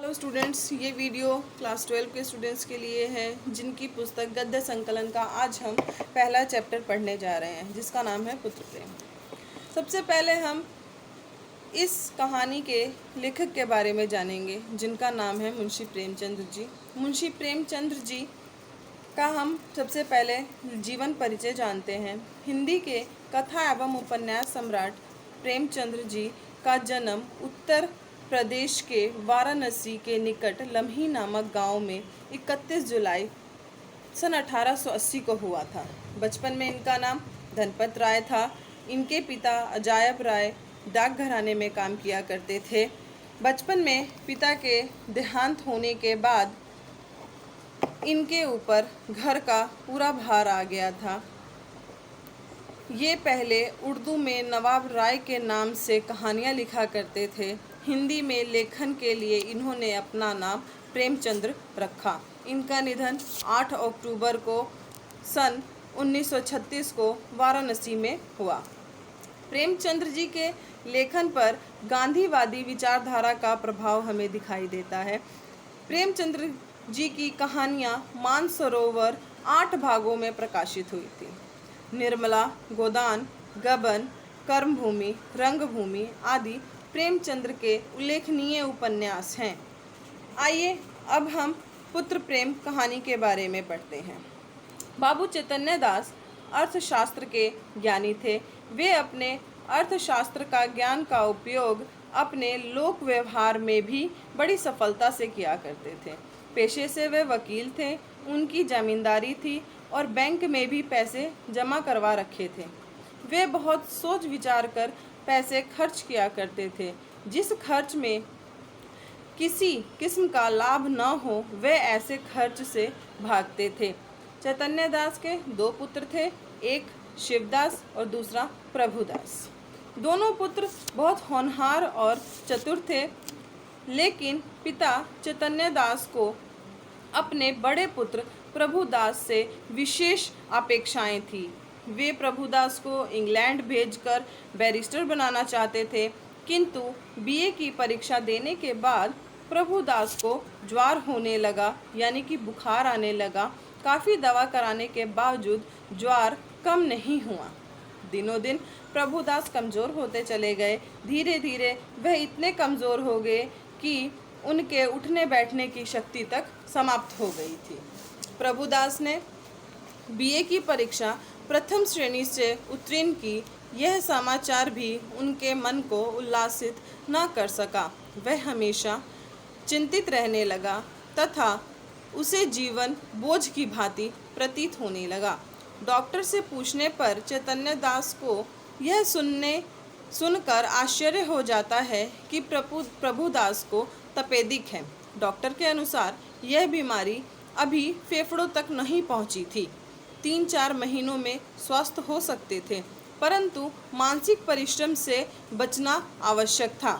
Hello students, ये video class 12 के students के लिए है जिनकी पुस्तक गद्य संकलन का आज हम पहला चैप्टर पढ़ने जा रहे हैं जिसका नाम है पुत्र प्रेम। सबसे पहले हम इस कहानी के लेखक के बारे में जानेंगे जिनका नाम है मुंशी प्रेमचंद्र जी। मुंशी प्रेमचंद्र जी का हम सबसे पहले जीवन परिचय जानते हैं। हिंदी के कथा एवं उपन्यास सम्राट प्रेमचंद्र जी का जन्म उत्तर प्रदेश के वाराणसी के निकट लम्ही नामक गांव में 31 जुलाई सन 1880 को हुआ था। बचपन में इनका नाम धनपत राय था। इनके पिता अजायब राय डाक घराने में काम किया करते थे। बचपन में पिता के देहांत होने के बाद इनके ऊपर घर का पूरा भार आ गया था। ये पहले उर्दू में नवाब राय के नाम से कहानियाँ लिखा करते थे। हिंदी में लेखन के लिए इन्होंने अपना नाम प्रेमचंद्र रखा। इनका निधन 8 अक्टूबर को सन 1936 को वाराणसी में हुआ। प्रेमचंद्र जी के लेखन पर गांधीवादी विचारधारा का प्रभाव हमें दिखाई देता है। प्रेमचंद्र जी की कहानियाँ मानसरोवर 8 भागों में प्रकाशित हुई थी। निर्मला, गोदान, गबन, कर्मभूमि, रंगभूमि आदि प्रेमचंद्र के उल्लेखनीय उपन्यास हैं। आइए अब हम पुत्र प्रेम कहानी के बारे में पढ़ते हैं। बाबू चैतन्य दास अर्थशास्त्र के ज्ञानी थे। वे अपने अर्थशास्त्र का ज्ञान का उपयोग अपने लोक व्यवहार में भी बड़ी सफलता से किया करते थे। पेशे से वे वकील थे। उनकी जमींदारी थी और बैंक में भी पैसे जमा करवा रखे थे। वे बहुत सोच विचार कर पैसे खर्च किया करते थे। जिस खर्च में किसी किस्म का लाभ न हो वे ऐसे खर्च से भागते थे। चैतन्य दास के 2 पुत्र थे, एक शिवदास और दूसरा प्रभुदास। दोनों पुत्र बहुत होनहार और चतुर थे, लेकिन पिता चैतन्य दास को अपने बड़े पुत्र प्रभुदास से विशेष अपेक्षाएं थी। वे प्रभुदास को इंग्लैंड भेजकर बैरिस्टर बनाना चाहते थे, किंतु बीए की परीक्षा देने के बाद प्रभुदास को ज्वर होने लगा, यानी कि बुखार आने लगा। काफ़ी दवा कराने के बावजूद ज्वर कम नहीं हुआ। दिनों दिन प्रभुदास कमज़ोर होते चले गए। धीरे धीरे वह इतने कमज़ोर हो गए कि उनके उठने बैठने की शक्ति तक समाप्त हो गई थी। प्रभुदास ने बीए की परीक्षा प्रथम श्रेणी से उत्तीर्ण की। यह समाचार भी उनके मन को उल्लासित न कर सका। वह हमेशा चिंतित रहने लगा तथा उसे जीवन बोझ की भांति प्रतीत होने लगा। डॉक्टर से पूछने पर चैतन्य दास को यह सुनकर आश्चर्य हो जाता है कि प्रभुदास को तपेदिक है। डॉक्टर के अनुसार यह बीमारी अभी फेफड़ों तक नहीं पहुंची थी। 3-4 महीनों में स्वस्थ हो सकते थे, परंतु मानसिक परिश्रम से बचना आवश्यक था।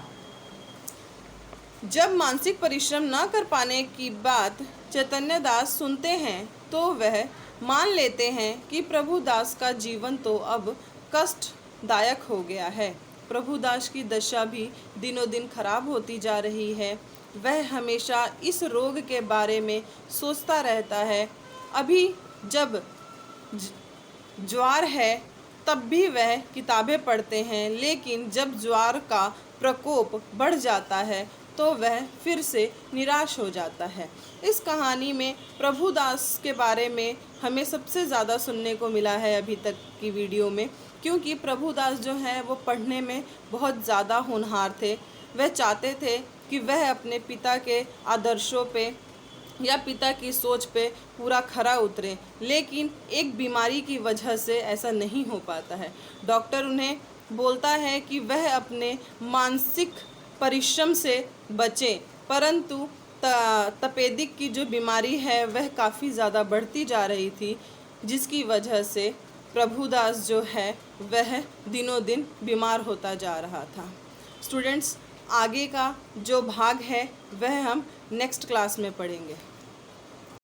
जब मानसिक परिश्रम न कर पाने की बात चैतन्य दास सुनते हैं तो वह मान लेते हैं कि प्रभुदास का जीवन तो अब कष्टदायक हो गया है। प्रभुदास की दशा भी दिनों दिन खराब होती जा रही है। वह हमेशा इस रोग के बारे में सोचता रहता है। अभी जब ज्वर है तब भी वह किताबें पढ़ते हैं, लेकिन जब ज्वर का प्रकोप बढ़ जाता है तो वह फिर से निराश हो जाता है। इस कहानी में प्रभुदास के बारे में हमें सबसे ज़्यादा सुनने को मिला है अभी तक की वीडियो में, क्योंकि प्रभुदास जो हैं वो पढ़ने में बहुत ज़्यादा होनहार थे। वह चाहते थे कि वह अपने पिता के आदर्शों पे या पिता की सोच पे पूरा खरा उतरे, लेकिन एक बीमारी की वजह से ऐसा नहीं हो पाता है। डॉक्टर उन्हें बोलता है कि वह अपने मानसिक परिश्रम से बचें, परंतु तपेदिक की जो बीमारी है वह काफ़ी ज़्यादा बढ़ती जा रही थी, जिसकी वजह से प्रभुदास जो है वह दिनों दिन बीमार होता जा रहा था। स्टूडेंट्स, आगे का जो भाग है वह हम नेक्स्ट क्लास में पढ़ेंगे।